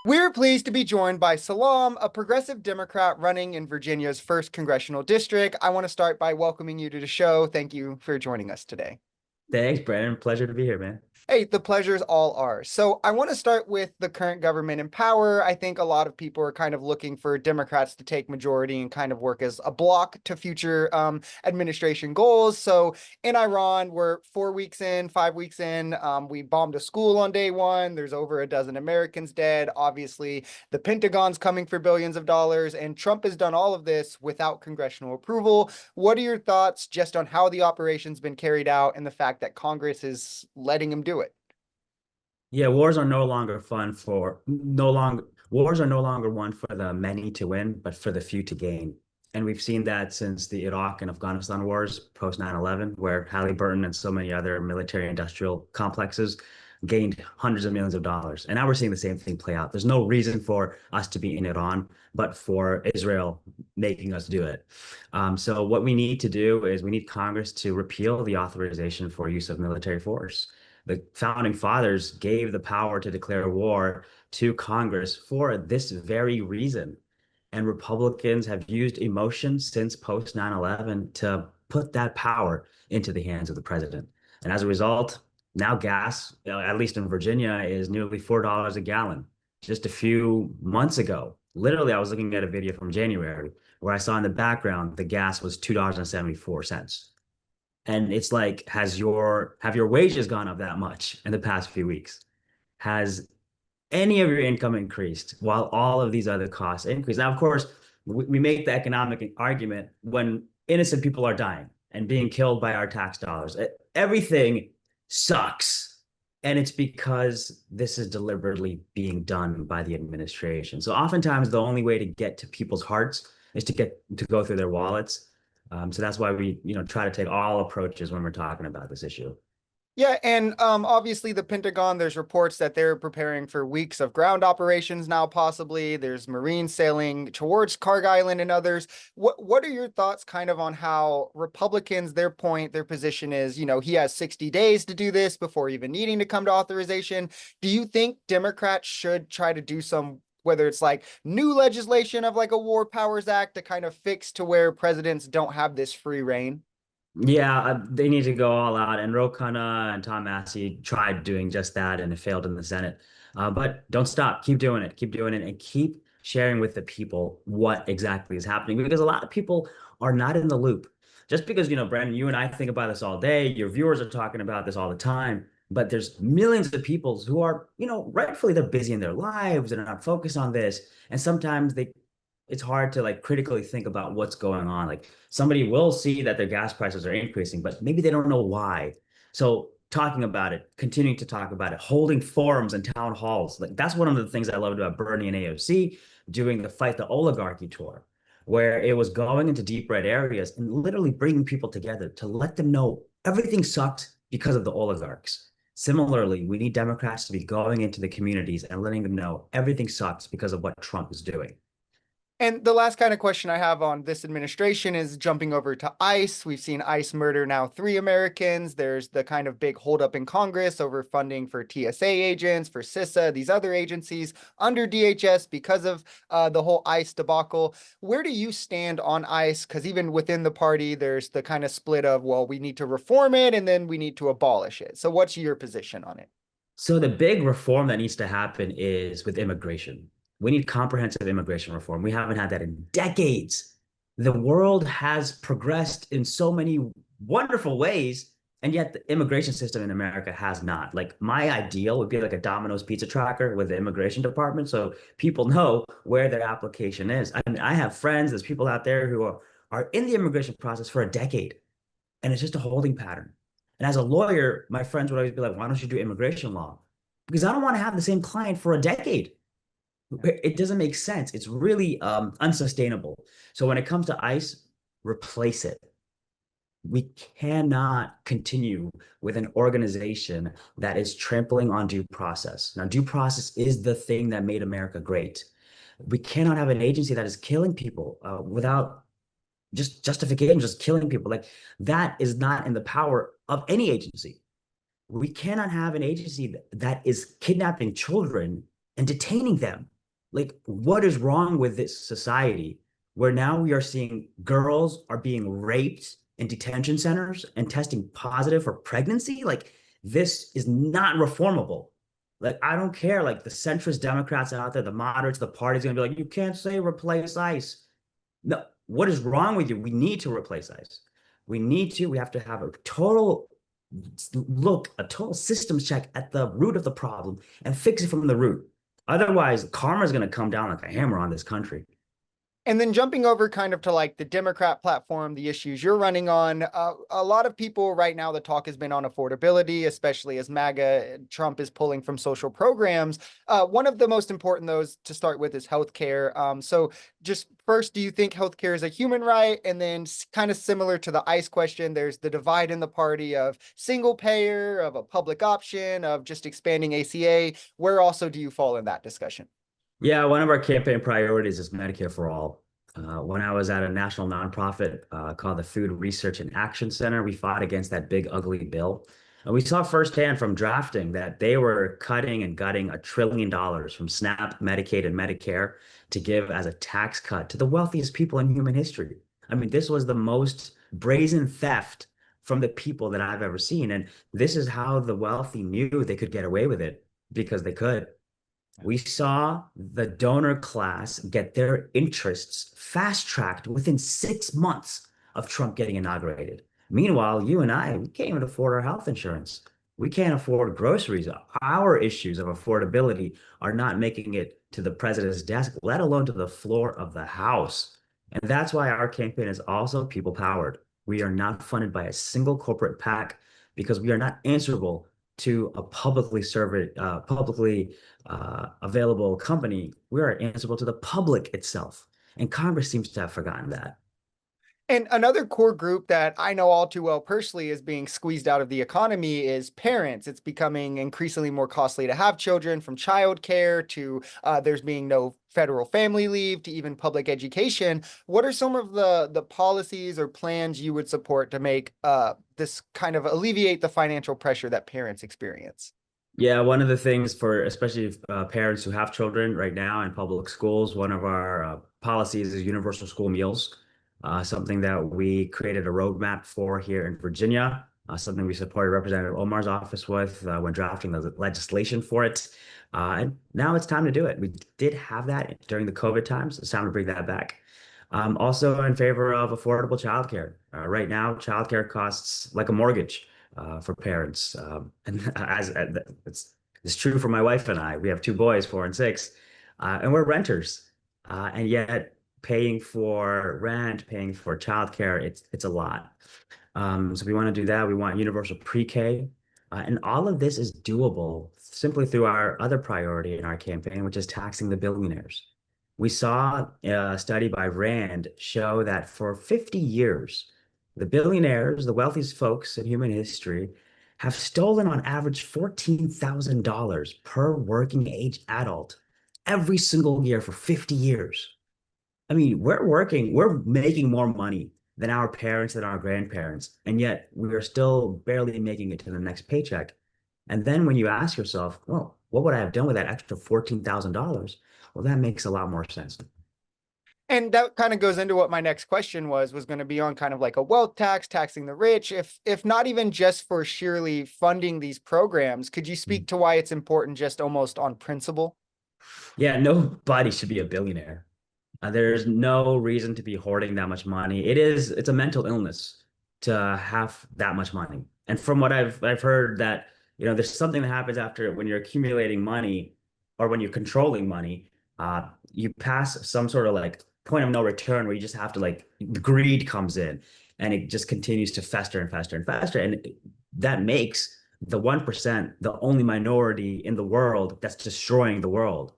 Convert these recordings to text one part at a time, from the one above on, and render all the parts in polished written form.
We're pleased to be joined by Salam, a progressive Democrat running in Virginia's first congressional district. I want to start by welcoming you to the show. Thank you for joining us today. Thanks, Brandon. Pleasure to be here, man. Hey, the pleasure's all ours. So I want to start with the current government in power. I think a lot of people are kind of looking for Democrats to take majority and kind of work as a block to future administration goals. So in Iran, we're 4 weeks in, 5 weeks in. We bombed a school on day one. There's over a dozen Americans dead. Obviously, the Pentagon's coming for billions of dollars, and Trump has done all of this without congressional approval. What are your thoughts just on how the operation's been carried out and the fact that Congress is letting him do it? Yeah, wars are no longer fun for no longer wars are no longer one for the many to win, but for the few to gain. And we've seen that since the Iraq and Afghanistan wars post 9/11, where Halliburton and so many other military industrial complexes gained hundreds of millions of dollars. And now we're seeing the same thing play out. There's no reason for us to be in Iran, but for Israel making us do it. So what we need to do is we need Congress to repeal the authorization for use of military force. The founding fathers gave the power to declare war to Congress for this very reason. And Republicans have used emotion since post 9/11 to put that power into the hands of the president. And as a result, now gas, at least in Virginia, is nearly $4 a gallon. Just a few months ago, literally, I was looking at a video from January where I saw in the background the gas was $2.74. And it's like, have your wages gone up that much in the past few weeks? Has any of your income increased while all of these other costs increase? Now, of course, we make the economic argument when innocent people are dying and being killed by our tax dollars. Everything sucks. And it's because this is deliberately being done by the administration. So oftentimes the only way to get to people's hearts is to go through their wallets. So that's why we, try to take all approaches when we're talking about this issue. Yeah, and obviously the Pentagon, there's reports that they're preparing for weeks of ground operations now, possibly. There's Marines sailing towards Carg Island and others. What are your thoughts kind of on how Republicans, their point, their position is, he has 60 days to do this before even needing to come to authorization. Do you think Democrats should try to do some, whether it's like new legislation of like a War Powers Act to kind of fix to where presidents don't have this free reign? Yeah, they need to go all out. And Ro Khanna and Tom Massey tried doing just that, and it failed in the Senate. But don't stop. Keep doing it. Keep doing it, and keep sharing with the people what exactly is happening, because a lot of people are not in the loop. Just because, Brandon, you and I think about this all day, your viewers are talking about this all the time, but there's millions of people who are, rightfully they're busy in their lives and are not focused on this. And sometimes it's hard to like critically think about what's going on. Like somebody will see that their gas prices are increasing, but maybe they don't know why. So talking about it, continuing to talk about it, holding forums and town halls, like that's one of the things I loved about Bernie and AOC doing the Fight the Oligarchy tour, where it was going into deep red areas and literally bringing people together to let them know everything sucked because of the oligarchs. Similarly, we need Democrats to be going into the communities and letting them know everything sucks because of what Trump is doing. And the last kind of question I have on this administration is jumping over to ICE. We've seen ICE murder now 3 Americans. There's the kind of big holdup in Congress over funding for TSA agents, for CISA, these other agencies under DHS because of the whole ICE debacle. Where do you stand on ICE? Because even within the party, there's the kind of split of, well, we need to reform it and then we need to abolish it. So what's your position on it? So the big reform that needs to happen is with immigration. We need comprehensive immigration reform. We haven't had that in decades. The world has progressed in so many wonderful ways, and yet the immigration system in America has not. Like my ideal would be like a Domino's pizza tracker with the immigration department, so people know where their application is. I mean, I have friends, there's people out there who are in the immigration process for a decade, and it's just a holding pattern. And as a lawyer, my friends would always be like, why don't you do immigration law? Because I don't want to have the same client for a decade. It doesn't make sense. It's really unsustainable. So when it comes to ICE, replace it. We cannot continue with an organization that is trampling on due process. Now, due process is the thing that made America great. We cannot have an agency that is killing people without just justification, just killing people. Like that is not in the power of any agency. We cannot have an agency that is kidnapping children and detaining them. Like, what is wrong with this society where now we are seeing girls are being raped in detention centers and testing positive for pregnancy? Like, this is not reformable. Like, I don't care. Like, the centrist Democrats out there, the moderates, the party's gonna be like, you can't say replace ICE. No, what is wrong with you? We need to replace ICE. We have to have a total look, a total systems check at the root of the problem and fix it from the root. Otherwise, karma is going to come down like a hammer on this country. And then jumping over kind of to like the Democrat platform, the issues you're running on, a lot of people right now, the talk has been on affordability, especially as MAGA Trump is pulling from social programs. One of the most important, those to start with, is healthcare. So just first, do you think healthcare is a human right? And then kind of similar to the ICE question, there's the divide in the party of single payer, of a public option, of just expanding ACA. Where also do you fall in that discussion? Yeah, one of our campaign priorities is Medicare for all. When I was at a national nonprofit called the Food Research and Action Center, we fought against that big, ugly bill. And we saw firsthand from drafting that they were cutting and gutting $1 trillion from SNAP, Medicaid, and Medicare to give as a tax cut to the wealthiest people in human history. I mean, this was the most brazen theft from the people that I've ever seen. And this is how the wealthy knew they could get away with it because they could. We saw the donor class get their interests fast tracked within 6 months of Trump getting inaugurated. Meanwhile, you and I, we can't even afford our health insurance. We can't afford groceries. Our issues of affordability are not making it to the president's desk, let alone to the floor of the House. And that's why our campaign is also people powered. We are not funded by a single corporate PAC because we are not answerable to a publicly available company. We are answerable to the public itself. And Congress seems to have forgotten that. And another core group that I know all too well personally is being squeezed out of the economy is parents. It's becoming increasingly more costly to have children, from childcare to there's being no federal family leave to even public education. What are some of the policies or plans you would support to make this kind of alleviate the financial pressure that parents experience? Yeah, one of the things for especially parents who have children right now in public schools, one of our policies is universal school meals, something that we created a roadmap for here in Virginia, something we supported Representative Omar's office with when drafting the legislation for it. And now it's time to do it. We did have that during the COVID times. It's time to bring that back. Also in favor of affordable childcare. Right now, childcare costs like a mortgage for parents. And it's true for my wife and I. We have two boys, 4 and 6, and we're renters. And yet paying for rent, paying for childcare, it's a lot. So we want to do that. We want universal pre-K. And all of this is doable simply through our other priority in our campaign, which is taxing the billionaires. We saw a study by Rand show that for 50 years, the billionaires, the wealthiest folks in human history, have stolen on average $14,000 per working age adult every single year for 50 years. I mean, we're making more money than our parents and our grandparents, and yet we are still barely making it to the next paycheck. And then when you ask yourself, well, what would I have done with that extra $14,000? Well, that makes a lot more sense. And that kind of goes into what my next question was going to be on kind of like a wealth tax, taxing the rich. If not even just for sheerly funding these programs, could you speak to why it's important just almost on principle? Yeah, nobody should be a billionaire. There's no reason to be hoarding that much money. It's a mental illness to have that much money. And from what I've heard that, there's something that happens after when you're accumulating money or when you're controlling money, you pass some sort of like point of no return where you just have to like greed comes in and it just continues to fester and fester and fester. And that makes the 1% the only minority in the world that's destroying the world.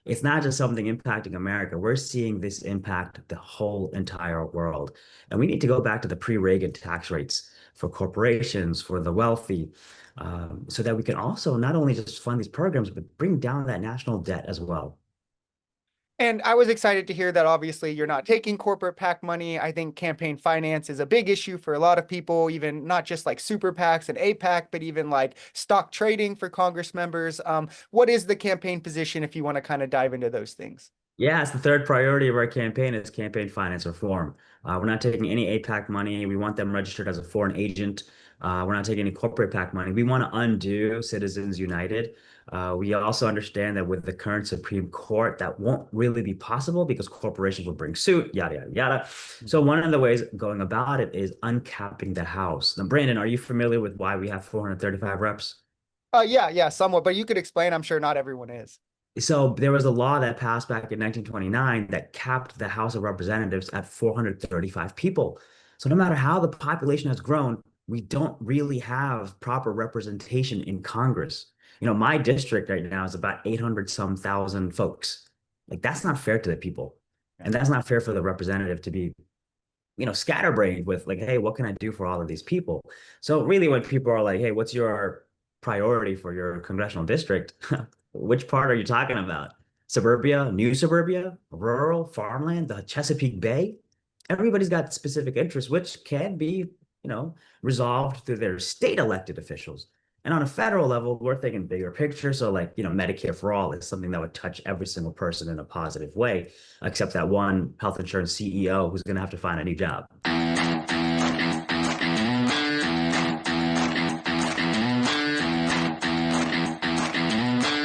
It's not just something impacting America. We're seeing this impact the whole entire world. And we need to go back to the pre-Reagan tax rates for corporations, for the wealthy, so that we can also not only just fund these programs, but bring down that national debt as well. And I was excited to hear that obviously you're not taking corporate PAC money. I think campaign finance is a big issue for a lot of people, even not just like super PACs and APAC, but even like stock trading for Congress members. What is the campaign position if you want to kind of dive into those things? Yeah, it's the third priority of our campaign is campaign finance reform. We're not taking any APAC money. We want them registered as a foreign agent. We're not taking any corporate PAC money. We want to undo Citizens United. We also understand that with the current Supreme Court, that won't really be possible because corporations will bring suit, yada, yada, yada. So one of the ways going about it is uncapping the House. Now, Brandon, are you familiar with why we have 435 reps? Yeah, somewhat, but you could explain. I'm sure not everyone is. So there was a law that passed back in 1929 that capped the House of Representatives at 435 people. So no matter how the population has grown, we don't really have proper representation in Congress. My district right now is about 800 some thousand folks. Like that's not fair to the people. And that's not fair for the representative to be scatterbrained with like, hey, what can I do for all of these people? So really when people are like, hey, what's your priority for your congressional district? Which part are you talking about? Suburbia, new suburbia, rural, farmland, the Chesapeake Bay? Everybody's got specific interests, which can be, resolved through their state elected officials. And on a federal level, we're thinking bigger picture. So like, Medicare for all is something that would touch every single person in a positive way, except that one health insurance CEO who's going to have to find a new job.